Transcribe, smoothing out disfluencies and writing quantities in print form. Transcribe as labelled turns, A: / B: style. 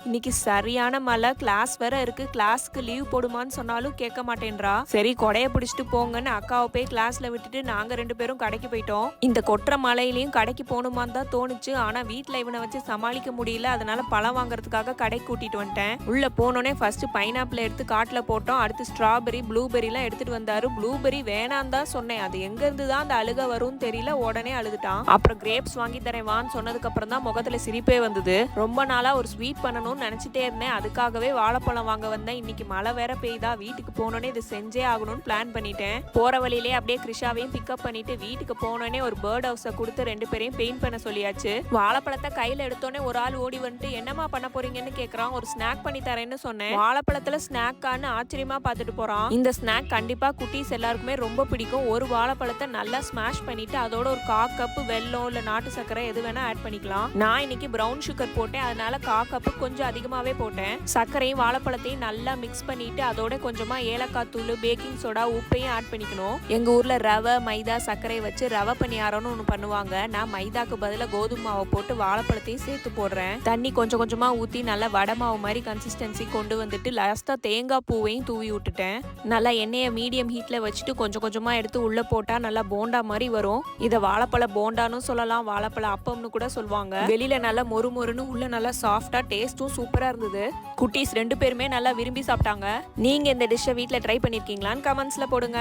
A: இன்னைக்கு சரியான மழை, கிளாஸ் வேற இருக்கு. கிளாஸ்க்கு லீவ் போடுமான்னு சொன்னாலும் கேட்க மாட்டேன்றா. சரி கொடைய பிடிச்சிட்டு போங்கன்னு அக்காவை போய் கிளாஸ்ல விட்டுட்டு நாங்க 2 பேரும் கடைக்கு போயிட்டோம். இந்த கொற்ற மழையிலயும் கடைக்கு போகணுமான்னு தான் தோணுச்சு. ஆனா வீட்டுல இவனை வச்சு சமாளிக்க முடியல. அதனால பழம் வாங்குறதுக்காக கடைக்கு கூட்டிட்டு வந்துட்டேன். உள்ள போனோடனே ஃபர்ஸ்ட் பைனாப்பிள் எடுத்து காட்டுல போட்டோம். அடுத்து ஸ்ட்ராபெரி, ப்ளூபெரி எல்லாம் எடுத்துட்டு வந்தாரு. ப்ளூபெரி வேணான்னு தான் சொன்னேன். அது எங்க இருந்து தான் அந்த அழுக வரும்னு தெரியல. உடனே அழுதுட்டான். அப்புறம் கிரேப்ஸ் வாங்கி தரேன் வான்னு சொன்னதுக்கு அப்புறம் தான் முகத்துல சிரிப்பே வந்தது. ரொம்ப நாளா ஒரு ஸ்வீட் பண்ணணும் நினைச்சிட்டே இருந்தேன். அதுக்காகவே வாழைப்பழம் வாங்க வந்தேன். இன்னைக்கு மழை வேற பெய்தா. வீட்டுக்கு போனோடனே இது செஞ்சே ஆகணும்னு பிளான் பண்ணிட்டேன். போற வழியிலே அப்படியே கிருஷாவையும் பிக்கப் பண்ணிட்டு வீட்டுக்கு போனோடனே ஒரு பேர்ட் ஹவுஸை கொடுத்து 2 பேரையும் பெயிண்ட் பண்ண சொல்லியாச்சு. வாழைப்பழத்தை கையில எடுத்தோடனே ஒரு ஆள் ஓடி வந்துட்டு என்னமா பண்ண போறீங்கன்னு கேக்குறான். ஒரு ஸ்நாக் பண்ணி தரேன்னு சொன்னேன். வாழைப்பழத்துல ஸ்நாக்கான்னு ஆச்சரியமா பார்த்துட்டு போறான். இந்த ஸ்நாக் கண்டிப்பா குட்டீஸ் எல்லாருக்குமே ரொம்ப பிடிக்கும். ஒரு வாழைப்பழத்தை நல்லா ஸ்மாஷ் பண்ணிட்டு அதோட ஒரு 1/4 கப் வெல்லம் இல்ல நாட்டு சர்க்கரை எது வேணா ஆட் பண்ணிக்கலாம். நான் இன்னைக்கு பிரவுன் சுகர் போட்டேன். அதனால 1/4 கப் கொஞ்சம் அதிகமாவே போட்டேன். சர்க்கரையும் வாழைப்பழத்தையும் நல்லா மிக்ஸ் பண்ணிட்டு அதோட கொஞ்சமா ஏலக்காய் தூள், பேக்கிங் சோடா, உப்பையும் ஆட் பண்ணிக்கணும். எங்க ஊர்ல ரவை, மைதா, சர்க்கரை வச்சு ரவை பணியாரம்னு ஒண்ணு பண்ணுவாங்க. நான் மைதாக்கு பதிலா கோதுமை மாவை போட்டு வாழைப்பழத்தையும் சேர்த்து போடுறேன். தண்ணி கொஞ்சம் கொஞ்சமா ஊத்தி நல்லா வடை மாவு மாதிரி கன்சிஸ்டன்சி கொண்டு வந்துட்டு லாஸ்டா தேங்காய் பூவையும் தூவி விட்டுட்டேன். நல்லா எண்ணெயை மீடியம் ஹீட்ல வச்சுட்டு கொஞ்சம் கொஞ்சமா எடுத்து உள்ள போட்டா நல்லா போண்டா மாதிரி வரும். இத வாழைப்பழ போண்டான்னு சொல்லலாம், வாழைப்பழ அப்பம்னு கூட சொல்லுவாங்க. வெளியில நல்லா மொறு மொறுன்னு, உள்ள நல்லா சாஃப்டா, டேஸ்டும் சூப்பரா இருந்தது. குட்டீஸ் 2 பேருமே நல்லா விரும்பி சாப்பிட்டாங்க. நீங்க இந்த டிஷ்ஷை வீட்ல ட்ரை பண்ணிருக்கீங்களான்னு கமெண்ட்ஸ்ல போடுங்க.